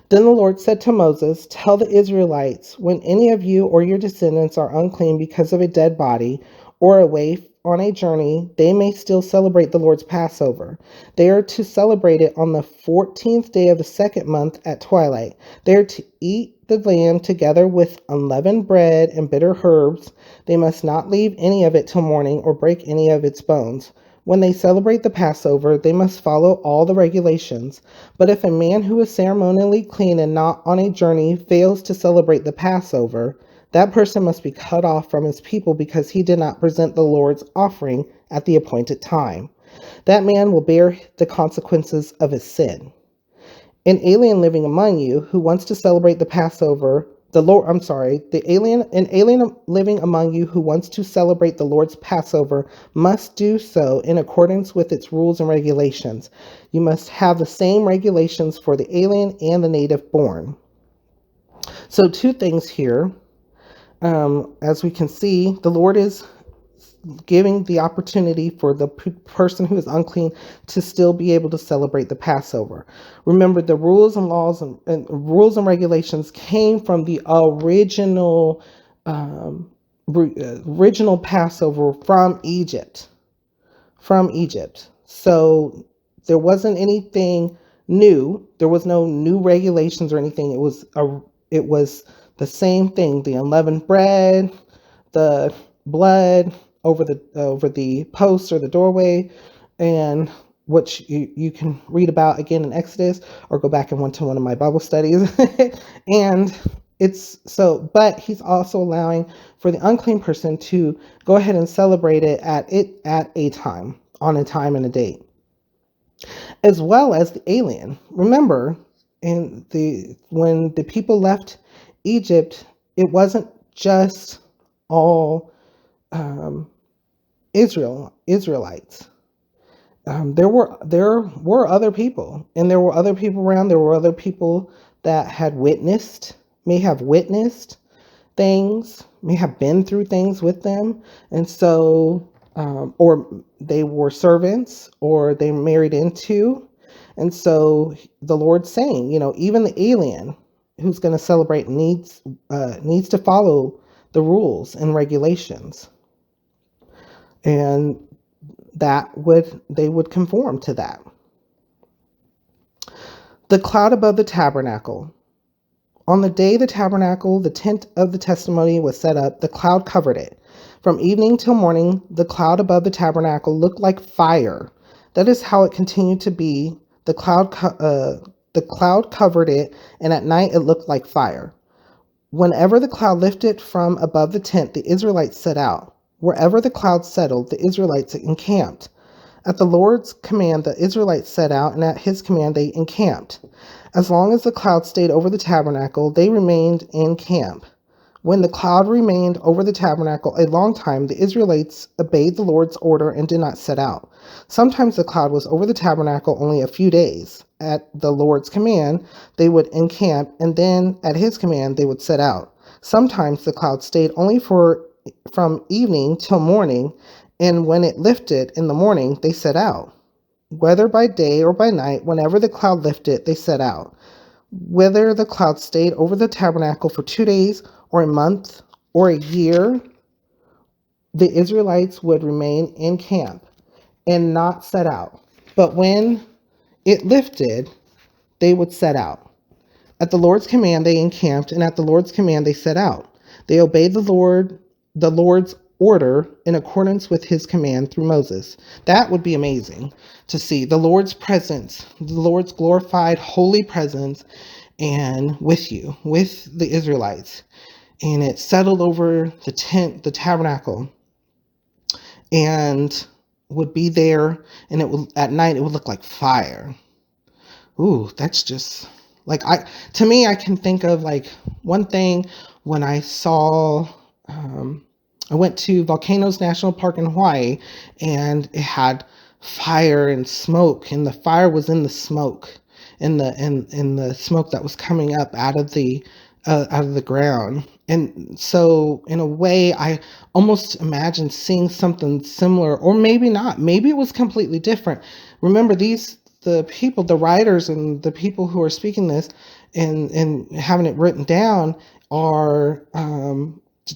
Speaker 1: Then the Lord said to Moses, "Tell the Israelites, when any of you or your descendants are unclean because of a dead body, or away on a journey, they may still celebrate the Lord's Passover. They are to celebrate it on the 14th day of the second month at twilight. They are to eat the lamb together with unleavened bread and bitter herbs. They must not leave any of it till morning or break any of its bones. When they celebrate the Passover, they must follow all the regulations. But if a man who is ceremonially clean and not on a journey fails to celebrate the Passover, that person must be cut off from his people because he did not present the Lord's offering at the appointed time. That man will bear the consequences of his sin. An alien living among you who wants to celebrate the Passover, an alien living among you who wants to celebrate the Lord's Passover must do so in accordance with its rules and regulations. You must have the same regulations for the alien and the native born. So, two things here. As we can see, the Lord is giving the opportunity for the person who is unclean to still be able to celebrate the Passover. Remember, the rules and laws and rules and regulations came from the original Passover from Egypt. So there wasn't anything new. There was no new regulations or anything. It was the same thing: the unleavened bread, the blood over the post or the doorway, and which you can read about again in Exodus or go back and went to one of my Bible studies. And but he's also allowing for the unclean person to go ahead and celebrate it at a time, on a time and a date, as well as the alien. Remember, when the people left Egypt, it wasn't just all Israelites. There were other people, and there were other people around. There were other people that may have witnessed things, may have been through things with them, and so, or they were servants, or they married into, and so the Lord's saying, even the alien who's going to celebrate needs to follow the rules and regulations, and they would conform to that. The cloud above the tabernacle. On the day the tabernacle, the tent of the testimony, was set up, the cloud covered it. From evening till morning, the cloud above the tabernacle looked like fire. That is how it continued to be. The cloud covered it, and at night it looked like fire. Whenever the cloud lifted from above the tent, the Israelites set out. Wherever the cloud settled, the Israelites encamped. At the Lord's command, the Israelites set out, and at his command, they encamped. As long as the cloud stayed over the tabernacle, they remained in camp. When the cloud remained over the tabernacle a long time, the Israelites obeyed the Lord's order and did not set out. Sometimes the cloud was over the tabernacle only a few days. At the Lord's command, they would encamp, and then at his command, they would set out. Sometimes the cloud stayed only from evening till morning, and when it lifted in the morning, they set out. Whether by day or by night, whenever the cloud lifted, they set out. Whether the cloud stayed over the tabernacle for 2 days or a month or a year, the Israelites would remain in camp and not set out. But when it lifted, they would set out. At the Lord's command, they encamped, and at the Lord's command, they set out. They obeyed the Lord's order in accordance with his command through Moses. That would be amazing to see the Lord's presence, the Lord's glorified holy presence, and with the Israelites. And it settled over the tent, the tabernacle, and would be there, and at night it would look like fire. Ooh, that's just I can think of one thing when I saw, I went to Volcanoes National Park in Hawaii, and it had fire and smoke, and the fire was in the smoke, in the smoke that was coming up out of the ground. And so in a way, I almost imagined seeing something similar, or maybe not. Maybe it was completely different. Remember, the people, the writers and the people who are speaking this and having it written down are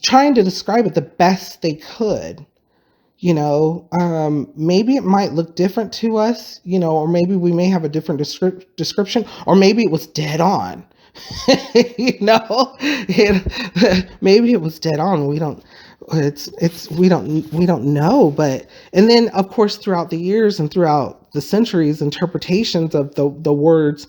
Speaker 1: trying to describe it the best they could. Maybe it might look different to us, or maybe we may have a different description, or maybe it was dead on. Maybe it was dead on. We don't know. But and then of course throughout the years and throughout the centuries, interpretations of the words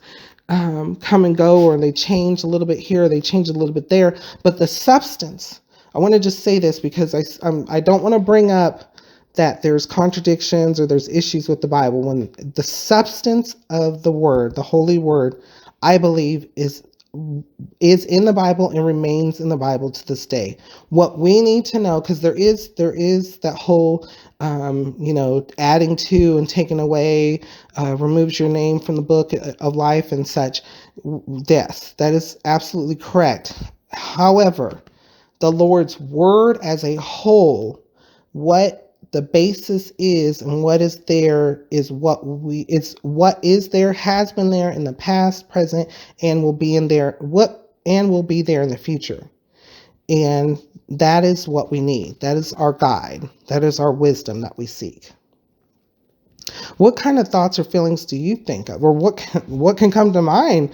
Speaker 1: come and go, or they change a little bit here, they change a little bit there, but the substance. I want to just say this because I don't want to bring up that there's contradictions or there's issues with the Bible, when the substance of the word, the holy word, I believe is in the Bible and remains in the Bible to this day. What we need to know, because there is that whole adding to and taking away, removes your name from the book of life and such. Yes, that is absolutely correct. However, the Lord's word as a whole, what the basis is and what is there is what is there, has been there in the past, present, and will be in there, will be there in the future. And that is what we need. That is our guide. That is our wisdom that we seek. What kind of thoughts or feelings do you think of, or what can come to mind?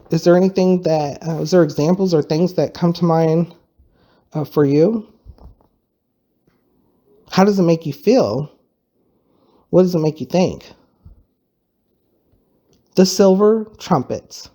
Speaker 1: Is there anything is there examples or things that come to mind for you? How does it make you feel? What does it make you think? The silver trumpets.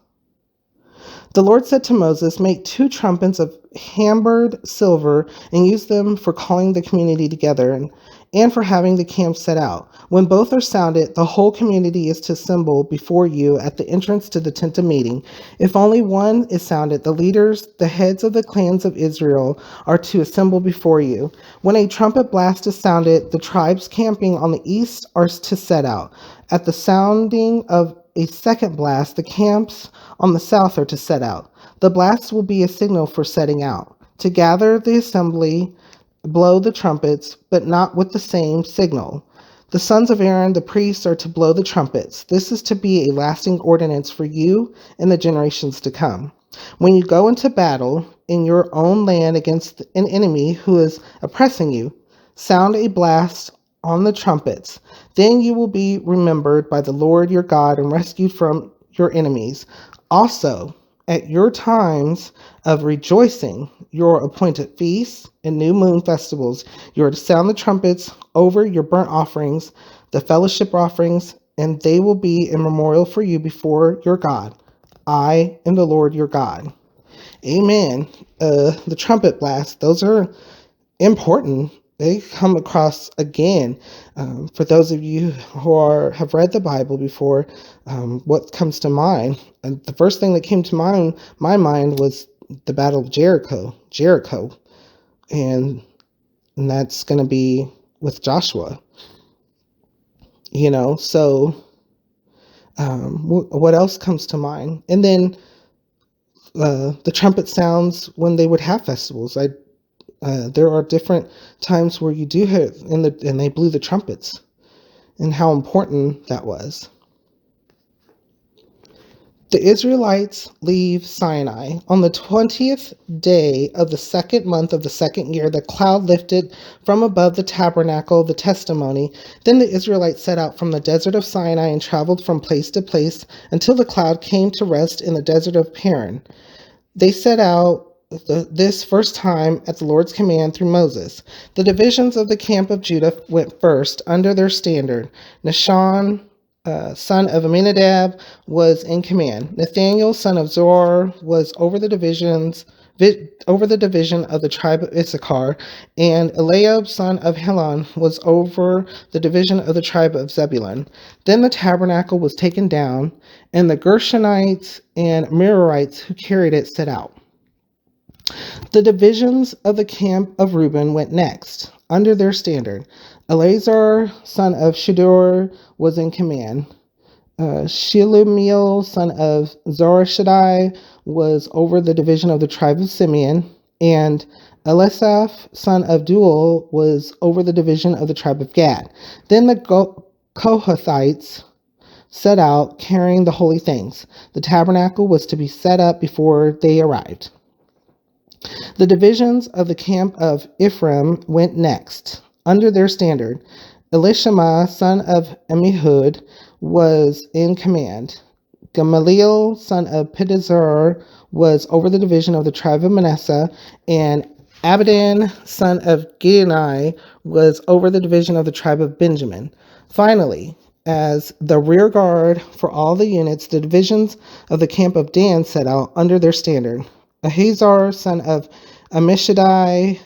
Speaker 1: The Lord said to Moses, "Make 2 trumpets of hammered silver and use them for calling the community together and for having the camp set out. When both are sounded, the whole community is to assemble before you at the entrance to the tent of meeting. If only one is sounded, the leaders, the heads of the clans of Israel, are to assemble before you. When a trumpet blast is sounded, the tribes camping on the east are to set out. At the sounding of a second blast, the camps on the south are to set out. The blast will be a signal for setting out. To gather the assembly, blow the trumpets, but not with the same signal. The sons of Aaron, the priests, are to blow the trumpets. This is to be a lasting ordinance for you and the generations to come. When you go into battle in your own land against an enemy who is oppressing you, sound a blast on the trumpets. Then you will be remembered by the Lord your God and rescued from your enemies. Also, at your times of rejoicing, your appointed feasts and new moon festivals, you are to sound the trumpets over your burnt offerings, the fellowship offerings, and they will be a memorial for you before your God. I am the Lord your God." Amen. The trumpet blast, those are important. They come across again. For those of you who have read the Bible before, what comes to mind? The first thing that came to my mind was the Battle of Jericho, and that's going to be with Joshua. So what else comes to mind? And then the trumpet sounds when they would have festivals. There are different times where you do have, and they blew the trumpets, and how important that was. The Israelites leave Sinai. On the 20th day of the 2nd month of the 2nd year, the cloud lifted from above the tabernacle of the testimony. Then the Israelites set out from the desert of Sinai and traveled from place to place until the cloud came to rest in the desert of Paran. They set out this first time at the Lord's command through Moses. The divisions of the camp of Judah went first under their standard. Nahshon, son of Amminadab, was in command. Nathaniel, son of Zor, was over the division of the tribe of Issachar, and Eliab, son of Helon, was over the division of the tribe of Zebulun. Then the tabernacle was taken down, and the Gershonites and Merarites who carried it set out. The divisions of the camp of Reuben went next, under their standard. Eleazar, son of Shedeur, was in command. Shelumiel, son of Zorashadai, was over the division of the tribe of Simeon, and Elisaph, son of Duel, was over the division of the tribe of Gad. Then the Kohathites set out, carrying the holy things. The tabernacle was to be set up before they arrived. The divisions of the camp of Ephraim went next, under their standard. Elishama, son of Ammihud, was in command. Gamaliel, son of Pedazur, was over the division of the tribe of Manasseh, and Abidan, son of Gini, was over the division of the tribe of Benjamin. Finally, as the rear guard for all the units, the divisions of the camp of Dan set out under their standard. Ahazar, son of Ammishaddai,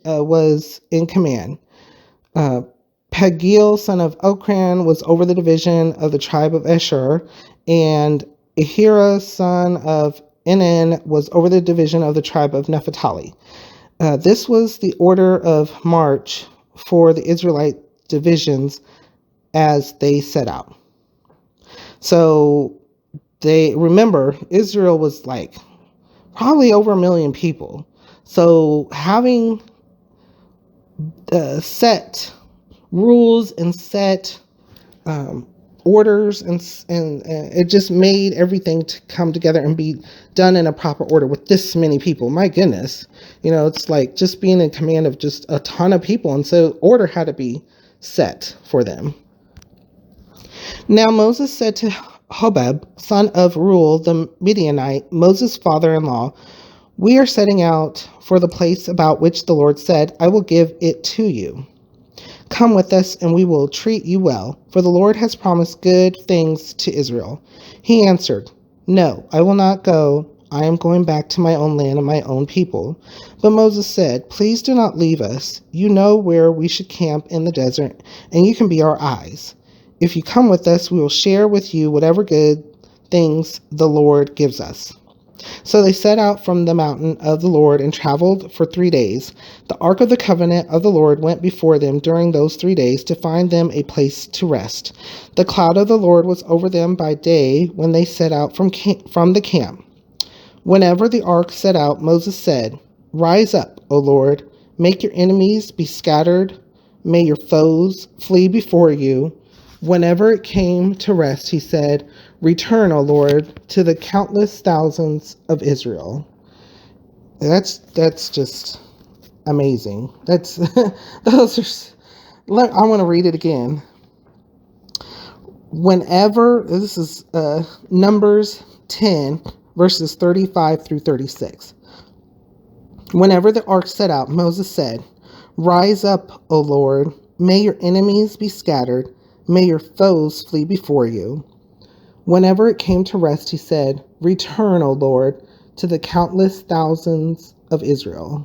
Speaker 1: was in command. Uh, Pagiel, son of Okran, was over the division of the tribe of Asher, and Ahira, son of Enan, was over the division of the tribe of Naphtali. This was the order of march for the Israelite divisions as they set out. So they remember Israel was like probably over 1 million people. So having set rules and set orders and it just made everything to come together and be done in a proper order with this many people. My goodness, it's like just being in command of just a ton of people, and so order had to be set for them. Now Moses said to Hobab, son of Reuel the Midianite, Moses' father-in-law, "We are setting out for the place about which the Lord said, 'I will give it to you.' Come with us, and we will treat you well, for the Lord has promised good things to Israel." He answered, "No, I will not go. I am going back to my own land and my own people." But Moses said, "Please do not leave us. You know where we should camp in the desert, and you can be our eyes. If you come with us, we will share with you whatever good things the Lord gives us." So they set out from the mountain of the Lord and traveled for 3 days. The ark of the covenant of the Lord went before them during those 3 days to find them a place to rest. The cloud of the Lord was over them by day when they set out from the camp. Whenever the ark set out, Moses said, "Rise up, O Lord, make your enemies be scattered, may your foes flee before you." Whenever it came to rest, he said, "Return, O Lord, to the countless thousands of Israel." That's just amazing. That's those are. I want to read it again. Whenever this is Numbers 10 verses 35 through 36. Whenever the ark set out, Moses said, "Rise up, O Lord, may your enemies be scattered, may your foes flee before you." Whenever it came to rest, he said, "Return, O Lord, to the countless thousands of Israel."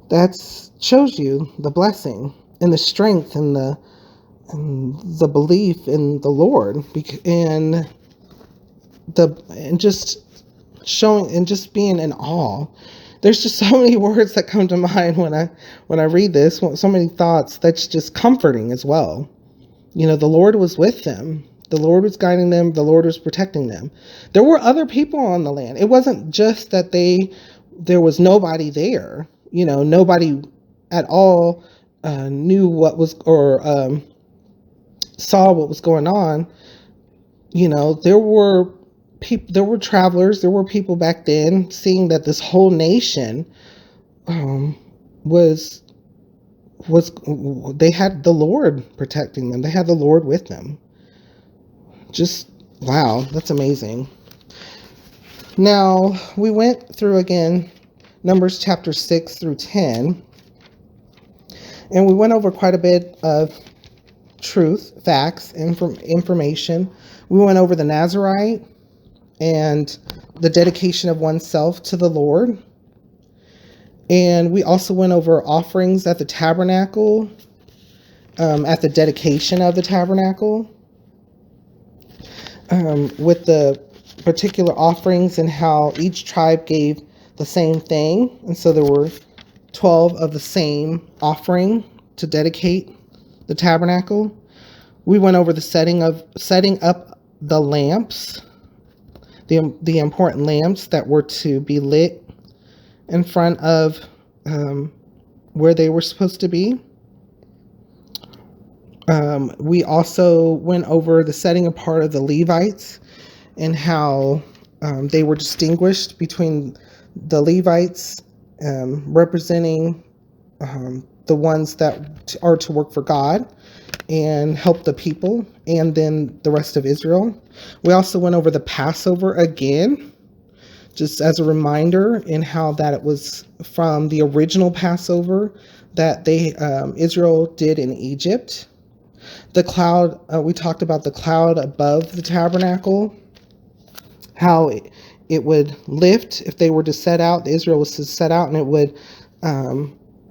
Speaker 1: That shows you the blessing and the strength and the belief in the Lord, and just showing and just being in awe. There's just so many words that come to mind when I read this. So many thoughts. That's just comforting as well. The Lord was with them. The Lord was guiding them. The Lord was protecting them. There were other people on the land. It wasn't just that there was nobody there. Nobody at all knew what was or saw what was going on. There were people. There were travelers. There were people back then seeing that this whole nation was they had the Lord protecting them. They had the Lord with them. Just wow, that's amazing. Now we went through again Numbers chapter 6 through 10, and we went over quite a bit of truth, facts, information. We went over the Nazirite and the dedication of oneself to the Lord. And we also went over offerings at the tabernacle, at the dedication of the tabernacle, with the particular offerings and how each tribe gave the same thing. And so there were 12 of the same offering to dedicate the tabernacle. We went over the setting up the lamps, the important lamps that were to be lit in front of where they were supposed to be. We also went over the setting apart of the Levites and how they were distinguished between the Levites representing the ones that are to work for God and help the people, and then the rest of Israel. We also went over the Passover again, just as a reminder, in how that it was from the original Passover that Israel did in Egypt. The cloud, we talked about the cloud above the tabernacle, how it would lift if they were to set out. Israel was to set out, and it would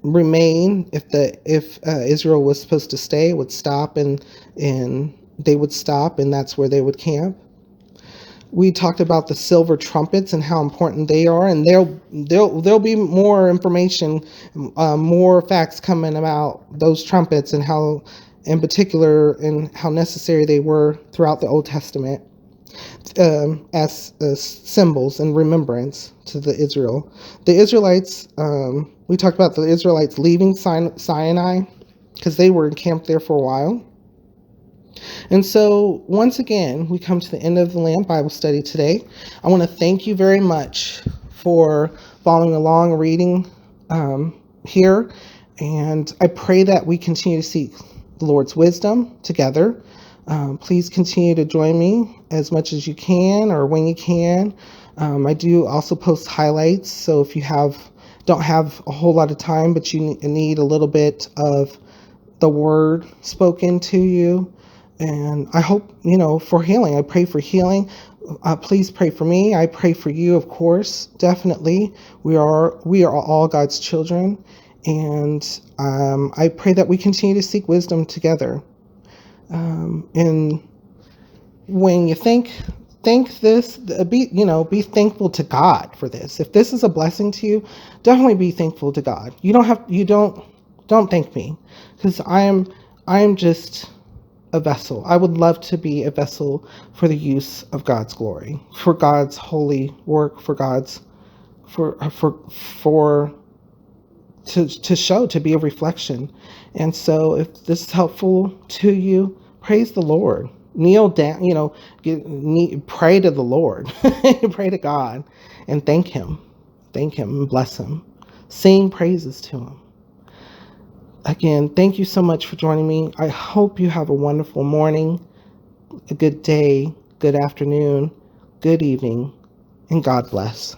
Speaker 1: remain if Israel was supposed to stay. It would stop, and they would stop, and that's where they would camp. We talked about the silver trumpets and how important they are, and there'll be more information, more facts coming about those trumpets and how, in particular, and how necessary they were throughout the Old Testament, as symbols and remembrance to the Israelites. We talked about the Israelites leaving Sinai because they were encamped there for a while. And so, once again, we come to the end of the Land Bible study today. I want to thank you very much for following along, reading here. And I pray that we continue to seek the Lord's wisdom together. Please continue to join me as much as you can or when you can. I do also post highlights. So if you don't have a whole lot of time, but you need a little bit of the word spoken to you, and I hope, for healing. I pray for healing. Please pray for me. I pray for you, of course. Definitely. We are all God's children. And I pray that we continue to seek wisdom together. And when you think this, be thankful to God for this. If this is a blessing to you, definitely be thankful to God. Don't thank me, because I am just a vessel. I would love to be a vessel for the use of God's glory, for God's holy work, for to be a reflection. And so if this is helpful to you, praise the Lord. Kneel down, pray to the Lord, pray to God, and thank him and bless him. Sing praises to him. Again, thank you so much for joining me. I hope you have a wonderful morning, a good day, good afternoon, good evening, and God bless.